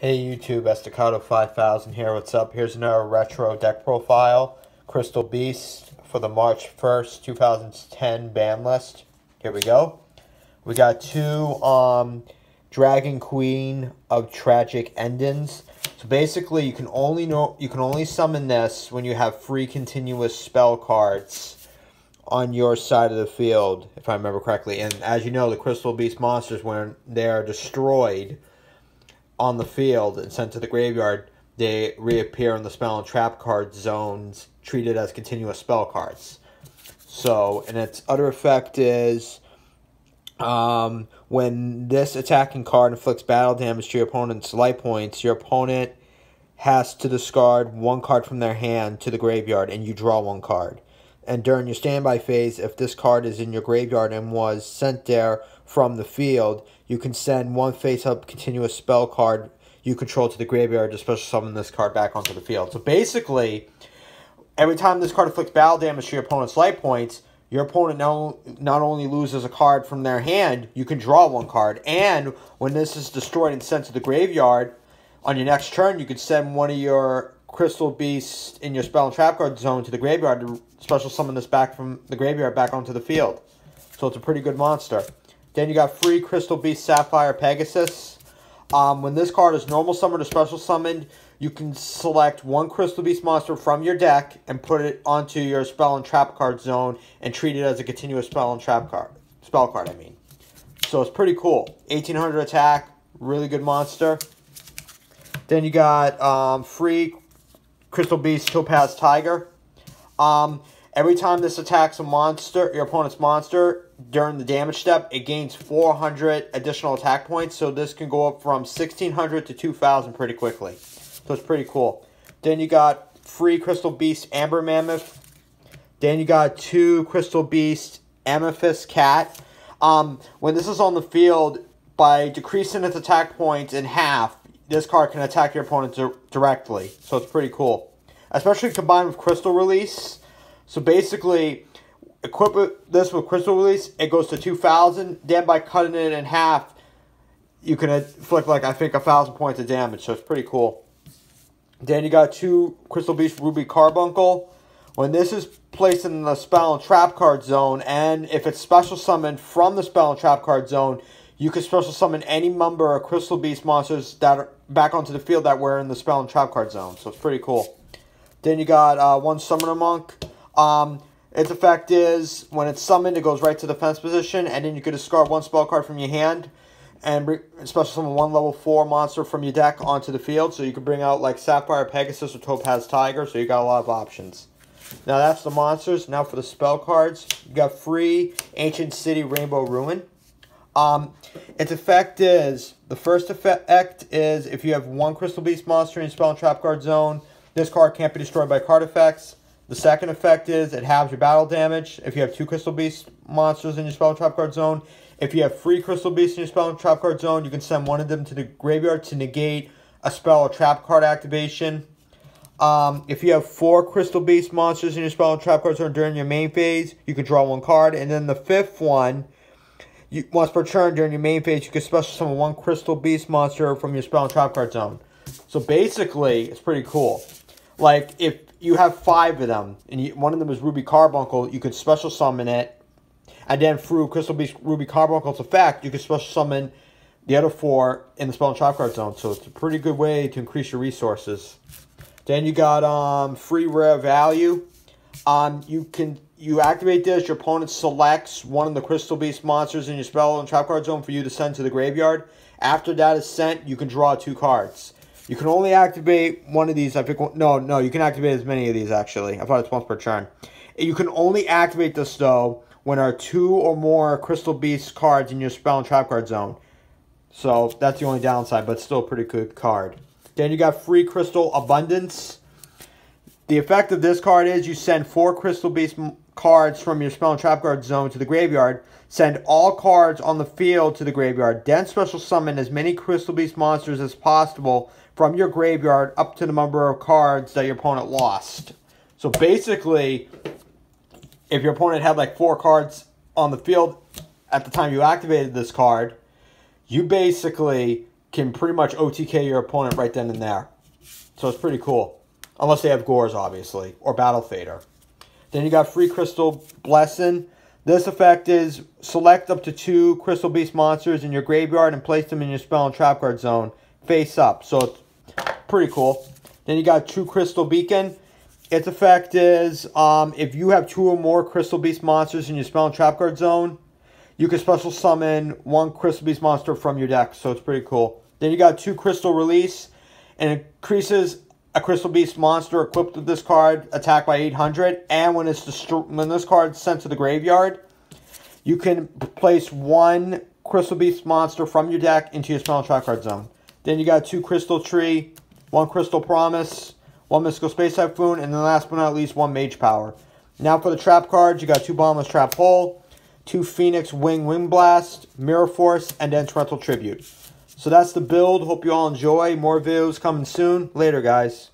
Hey YouTube, Estacado 5000 here. What's up? Here's another retro deck profile. Crystal Beast for the March 1st, 2010 ban list. Here we go. We got two Dragon Queen of Tragic Endings. So basically you can only summon this when you have free continuous spell cards on your side of the field, if I remember correctly. And as you know, the Crystal Beast monsters, when they are destroyed on the field and sent to the graveyard, they reappear in the spell and trap card zones, treated as continuous spell cards. So, and its other effect is, when this attacking card inflicts battle damage to your opponent's life points, your opponent has to discard one card from their hand to the graveyard, and you draw one card. And during your standby phase, if this card is in your graveyard and was sent there from the field, you can send one face-up continuous spell card you control to the graveyard to special summon this card back onto the field. So basically, every time this card inflicts battle damage to your opponent's life points, your opponent not only loses a card from their hand, you can draw one card. And when this is destroyed and sent to the graveyard, on your next turn, you can send one of your Crystal Beasts in your spell and trap card zone to the graveyard to special summon this back from the graveyard back onto the field. So it's a pretty good monster. Then you got free Crystal Beast Sapphire Pegasus. When this card is normal summoned or special summoned, you can select one Crystal Beast monster from your deck and put it onto your spell and trap card zone and treat it as a continuous spell and trap card. Spell card, I mean. So it's pretty cool. 1800 attack, really good monster. Then you got free Crystal Beast Topaz Tiger. Every time this attacks a monster, your opponent's monster, during the damage step, it gains 400 additional attack points. So this can go up from 1,600 to 2,000 pretty quickly. So it's pretty cool. Then you got free Crystal Beast Amber Mammoth. Then you got two Crystal Beast Amethyst Cat. When this is on the field, by decreasing its attack points in half, this card can attack your opponent directly. So it's pretty cool. Especially combined with Crystal Release. So basically, equip this with Crystal Release, it goes to 2,000. Then by cutting it in half, you can inflict, like, I think 1,000 points of damage. So it's pretty cool. Then you got two Crystal Beast Ruby Carbuncle. When this is placed in the spell and trap card zone, and if it's special summoned from the spell and trap card zone, you can special summon any number of Crystal Beast monsters that are back onto the field that were in the spell and trap card zone. So it's pretty cool. Then you got one Summoner Monk. Its effect is, when it's summoned, it goes right to defense position, and then you can discard one spell card from your hand and special summon one level 4 monster from your deck onto the field. So you can bring out like Sapphire Pegasus or Topaz Tiger, so you got a lot of options. Now that's the monsters. Now for the spell cards, you got free Ancient City Rainbow Ruin. Its effect is, the first effect is, if you have one Crystal Beast monster in your spell and trap card zone, this card can't be destroyed by card effects. The second effect is, it halves your battle damage if you have two Crystal Beast monsters in your spell and trap card zone. If you have three Crystal Beasts in your spell and trap card zone, you can send one of them to the graveyard to negate a spell or trap card activation. If you have four Crystal Beast monsters in your spell and trap card zone during your main phase, you can draw one card. And then the fifth one, once per turn during your main phase, you can special summon one Crystal Beast monster from your spell and trap card zone. So basically, it's pretty cool. Like, if you have 5 of them, and one of them is Ruby Carbuncle, you could special summon it. And then through Crystal Beast Ruby Carbuncle's effect, you can special summon the other 4 in the spell and trap card zone. So it's a pretty good way to increase your resources. Then you got free rare value. You activate this, your opponent selects one of the Crystal Beast monsters in your spell and trap card zone for you to send to the graveyard. After that is sent, you can draw 2 cards. You can only activate one of these. I think no, you can activate as many of these, actually. I thought it's once per turn. You can only activate this, though, when there are 2 or more Crystal Beast cards in your spell and trap card zone. So that's the only downside, but still a pretty good card. Then you got free Crystal Abundance. The effect of this card is, you send 4 Crystal Beast cards from your spell and trap card zone to the graveyard. Send all cards on the field to the graveyard. Then special summon as many Crystal Beast monsters as possible from your graveyard up to the number of cards that your opponent lost. So basically, if your opponent had like 4 cards on the field at the time you activated this card, you basically can pretty much OTK your opponent right then and there. So it's pretty cool. Unless they have Gores, obviously, or Battle Fader. Then you got Free Crystal Blessing. This effect is select up to 2 Crystal Beast monsters in your graveyard and place them in your spell and trap card zone face up. So it's pretty cool. Then you got True Crystal Beacon. Its effect is if you have 2 or more Crystal Beast monsters in your spell and trap card zone, you can special summon 1 Crystal Beast monster from your deck. So it's pretty cool. Then you got 2 Crystal Release, and it increases a Crystal Beast monster equipped with this card attack by 800. And when this card's sent to the graveyard, you can place 1 Crystal Beast monster from your deck into your spell and trap card zone. Then you got 2 Crystal Tree, 1 Crystal Promise, 1 Mystical Space Typhoon, and then last but not least, 1 Mage Power. Now for the trap cards, you got 2 Bottomless Trap Hole, 2 Phoenix Wing Blast, Mirror Force, and then Torrential Tribute. So that's the build. Hope you all enjoy. More videos coming soon. Later, guys.